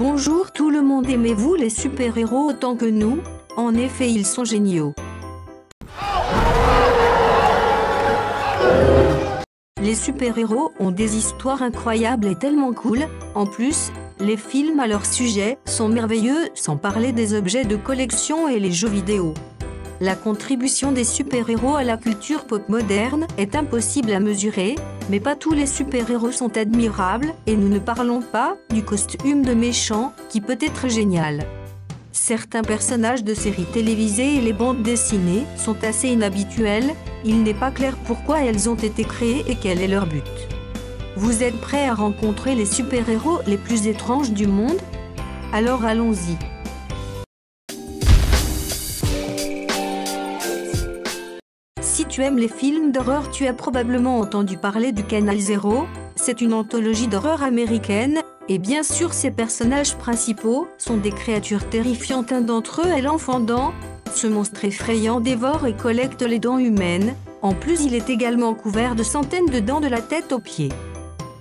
Bonjour tout le monde, aimez-vous les super-héros autant que nous? En effet, ils sont géniaux. Les super-héros ont des histoires incroyables et tellement cool. En plus, les films à leur sujet sont merveilleux, sans parler des objets de collection et les jeux vidéo. La contribution des super-héros à la culture pop moderne est impossible à mesurer, mais pas tous les super-héros sont admirables, et nous ne parlons pas du costume de méchant, qui peut être génial. Certains personnages de séries télévisées et les bandes dessinées sont assez inhabituels, il n'est pas clair pourquoi elles ont été créées et quel est leur but. Vous êtes prêts à rencontrer les super-héros les plus étranges du monde? Alors allons-y. Si tu aimes les films d'horreur, tu as probablement entendu parler du Canal Zero. C'est une anthologie d'horreur américaine, et bien sûr ses personnages principaux sont des créatures terrifiantes. Un d'entre eux est l'enfant dent. Ce monstre effrayant dévore et collecte les dents humaines. En plus, il est également couvert de centaines de dents de la tête aux pieds.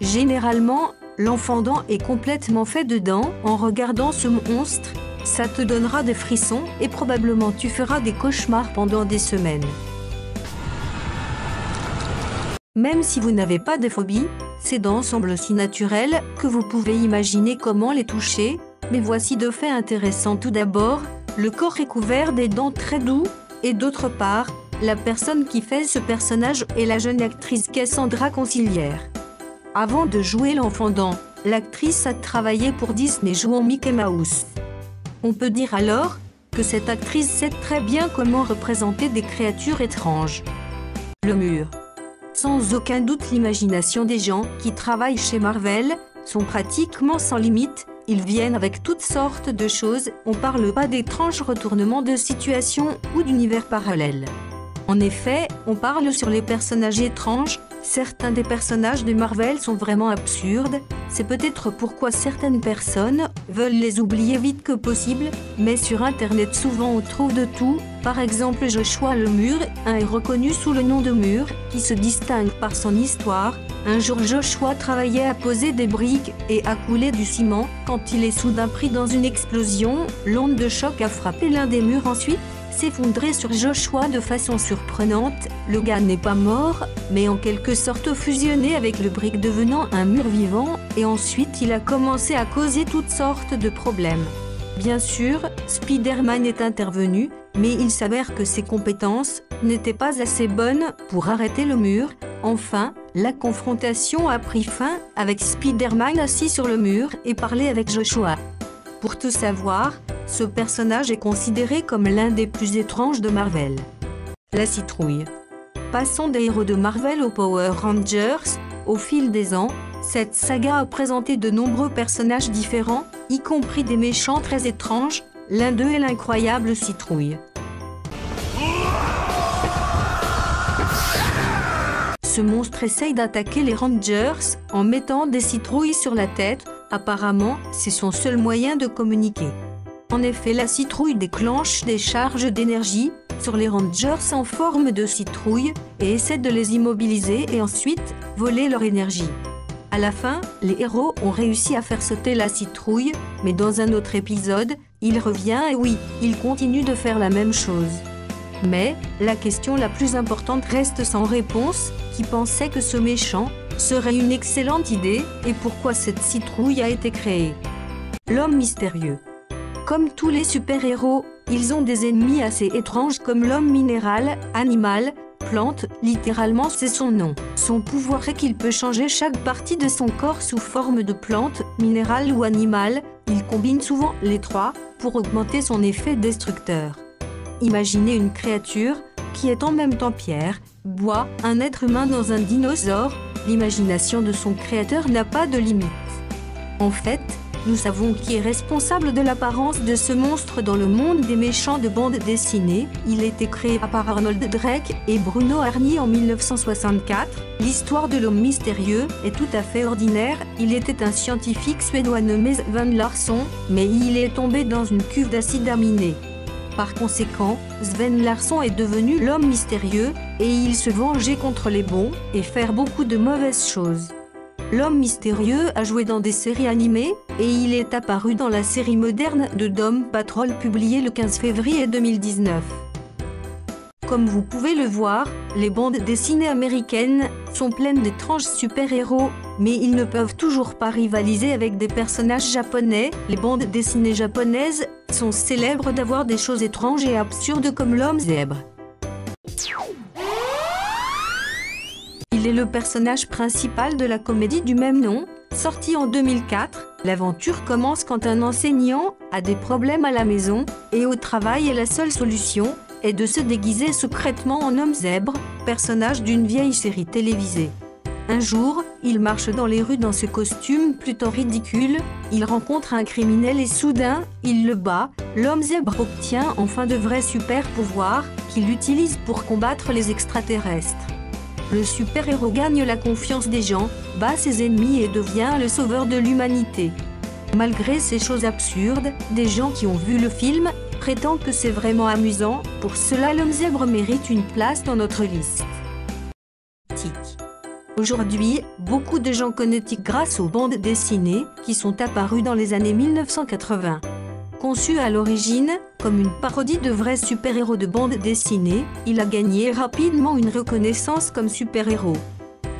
Généralement, l'enfant dent est complètement fait de dents. En regardant ce monstre, ça te donnera des frissons et probablement tu feras des cauchemars pendant des semaines. Même si vous n'avez pas de phobie, ces dents semblent si naturelles que vous pouvez imaginer comment les toucher, mais voici deux faits intéressants. Tout d'abord, le corps est couvert des dents très doux, et d'autre part, la personne qui fait ce personnage est la jeune actrice Cassandra Concilière. Avant de jouer l'enfant dent, l'actrice a travaillé pour Disney jouant Mickey Mouse. On peut dire alors que cette actrice sait très bien comment représenter des créatures étranges. Le mur. Sans aucun doute, l'imagination des gens qui travaillent chez Marvel sont pratiquement sans limite. Ils viennent avec toutes sortes de choses, on parle pas d'étranges retournements de situation ou d'univers parallèles. En effet, on parle sur les personnages étranges. Certains des personnages de Marvel sont vraiment absurdes, c'est peut-être pourquoi certaines personnes veulent les oublier vite que possible, mais sur internet souvent on trouve de tout. Par exemple, Joshua le Mur, est reconnu sous le nom de Mur, qui se distingue par son histoire. Un jour Joshua travaillait à poser des briques et à couler du ciment, quand il est soudain pris dans une explosion. L'onde de choc a frappé l'un des murs, ensuite s'effondrer sur Joshua de façon surprenante. Le gars n'est pas mort, mais en quelque sorte fusionné avec le brick, devenant un mur vivant, et ensuite il a commencé à causer toutes sortes de problèmes. Bien sûr, Spider-Man est intervenu, mais il s'avère que ses compétences n'étaient pas assez bonnes pour arrêter le mur. Enfin, la confrontation a pris fin, avec Spider-Man assis sur le mur et parler avec Joshua. Pour tout savoir, ce personnage est considéré comme l'un des plus étranges de Marvel. La citrouille. Passons des héros de Marvel aux Power Rangers. Au fil des ans, cette saga a présenté de nombreux personnages différents, y compris des méchants très étranges. L'un d'eux est l'incroyable citrouille. Ce monstre essaye d'attaquer les Rangers en mettant des citrouilles sur la tête. Apparemment, c'est son seul moyen de communiquer. En effet, la citrouille déclenche des charges d'énergie sur les Rangers en forme de citrouille et essaie de les immobiliser et ensuite voler leur énergie. À la fin, les héros ont réussi à faire sauter la citrouille, mais dans un autre épisode, il revient et oui, il continue de faire la même chose. Mais, la question la plus importante reste sans réponse. Qui pensait que ce méchant serait une excellente idée, et pourquoi cette citrouille a été créée? L'homme mystérieux. Comme tous les super-héros, ils ont des ennemis assez étranges comme l'homme minéral, animal, plante, littéralement c'est son nom. Son pouvoir est qu'il peut changer chaque partie de son corps sous forme de plante, minéral ou animal. Il combine souvent les trois pour augmenter son effet destructeur. Imaginez une créature qui est en même temps pierre, bois, un être humain dans un dinosaure. L'imagination de son créateur n'a pas de limite. En fait, nous savons qui est responsable de l'apparence de ce monstre dans le monde des méchants de bande dessinée. Il a été créé par Arnold Drake et Bruno Arnie en 1964. L'histoire de l'homme mystérieux est tout à fait ordinaire. Il était un scientifique suédois nommé Sven Larsson, mais il est tombé dans une cuve d'acide aminé. Par conséquent, Sven Larsson est devenu l'homme mystérieux, et il se vengeait contre les bons, et faire beaucoup de mauvaises choses. L'homme mystérieux a joué dans des séries animées, et il est apparu dans la série moderne de Doom Patrol publiée le 15 février 2019. Comme vous pouvez le voir, les bandes dessinées américaines sont pleines d'étranges super-héros, mais ils ne peuvent toujours pas rivaliser avec des personnages japonais. Les bandes dessinées japonaises sont célèbres d'avoir des choses étranges et absurdes comme l'homme zèbre. Il est le personnage principal de la comédie du même nom, sortie en 2004. L'aventure commence quand un enseignant a des problèmes à la maison et au travail et la seule solution est de se déguiser secrètement en homme zèbre, personnage d'une vieille série télévisée. Un jour, il marche dans les rues dans ce costume plutôt ridicule, il rencontre un criminel et soudain, il le bat. L'homme zèbre obtient enfin de vrais super pouvoirs qu'il utilise pour combattre les extraterrestres. Le super-héros gagne la confiance des gens, bat ses ennemis et devient le sauveur de l'humanité. Malgré ces choses absurdes, des gens qui ont vu le film prétendent que c'est vraiment amusant. Pour cela, l'homme zèbre mérite une place dans notre liste. Tic. Aujourd'hui, beaucoup de gens connaissent Tic grâce aux bandes dessinées qui sont apparues dans les années 1980. Conçu à l'origine comme une parodie de vrais super-héros de bande dessinée, il a gagné rapidement une reconnaissance comme super-héros.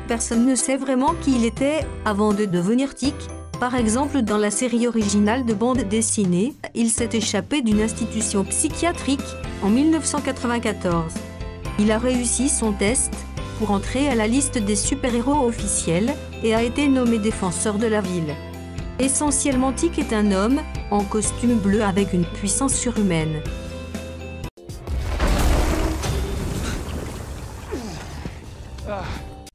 Personne ne sait vraiment qui il était avant de devenir Tic. Par exemple, dans la série originale de bande dessinée, il s'est échappé d'une institution psychiatrique en 1994. Il a réussi son test pour entrer à la liste des super-héros officiels et a été nommé défenseur de la ville. Essentiellement, Tic est un homme en costume bleu avec une puissance surhumaine.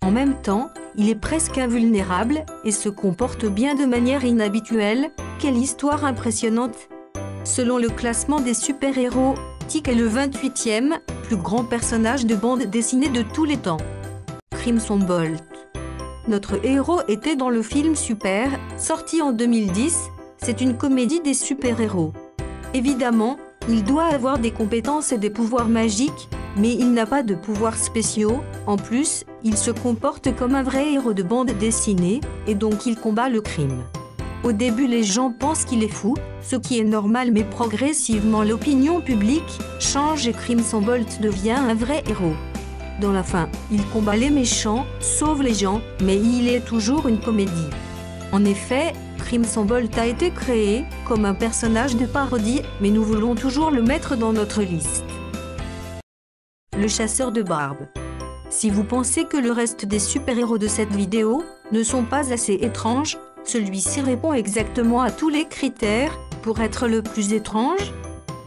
En même temps, il est presque invulnérable et se comporte bien de manière inhabituelle. Quelle histoire impressionnante! Selon le classement des super-héros, Tic est le 28e plus grand personnage de bande dessinée de tous les temps. Crimson Bolt. Notre héros était dans le film Super, sorti en 2010. C'est une comédie des super-héros. Évidemment, il doit avoir des compétences et des pouvoirs magiques, mais il n'a pas de pouvoirs spéciaux. En plus, il se comporte comme un vrai héros de bande dessinée, et donc il combat le crime. Au début, les gens pensent qu'il est fou, ce qui est normal, mais progressivement l'opinion publique change et Crimson Bolt devient un vrai héros. Dans la fin, il combat les méchants, sauve les gens, mais il est toujours une comédie. En effet, Crimson Bolt a été créé comme un personnage de parodie, mais nous voulons toujours le mettre dans notre liste. Le chasseur de barbe. Si vous pensez que le reste des super-héros de cette vidéo ne sont pas assez étranges, celui-ci répond exactement à tous les critères pour être le plus étrange.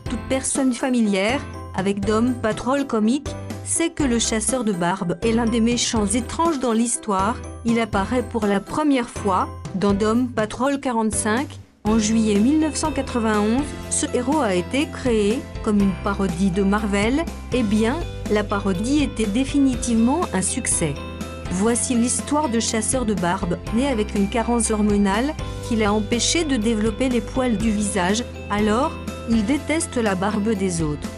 Toute personne familière avec Doom Patrol Comics sait que le chasseur de barbe est l'un des méchants étranges dans l'histoire. Il apparaît pour la première fois dans Doom Patrol 45 en juillet 1991. Ce héros a été créé comme une parodie de Marvel. Eh bien, la parodie était définitivement un succès. Voici l'histoire de chasseur de barbe, né avec une carence hormonale qui l'a empêché de développer les poils du visage. Alors, il déteste la barbe des autres.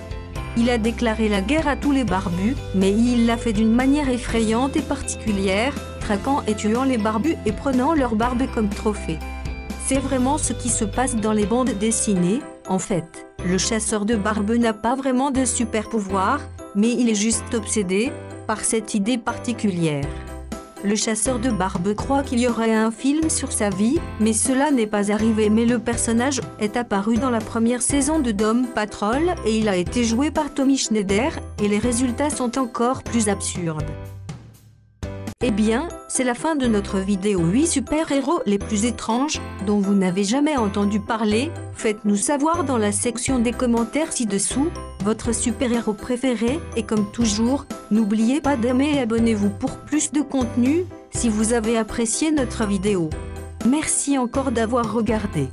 Il a déclaré la guerre à tous les barbus, mais il l'a fait d'une manière effrayante et particulière, traquant et tuant les barbus et prenant leur barbe comme trophée. C'est vraiment ce qui se passe dans les bandes dessinées. En fait, le chasseur de barbe n'a pas vraiment de super pouvoir, mais il est juste obsédé par cette idée particulière. Le chasseur de barbe croit qu'il y aurait un film sur sa vie, mais cela n'est pas arrivé. Mais le personnage est apparu dans la première saison de Doom Patrol et il a été joué par Tommy Schneider, et les résultats sont encore plus absurdes. Eh bien, c'est la fin de notre vidéo 8 super-héros les plus étranges dont vous n'avez jamais entendu parler. Faites-nous savoir dans la section des commentaires ci-dessous votre super-héros préféré, et comme toujours, n'oubliez pas d'aimer et abonnez-vous pour plus de contenu si vous avez apprécié notre vidéo. Merci encore d'avoir regardé.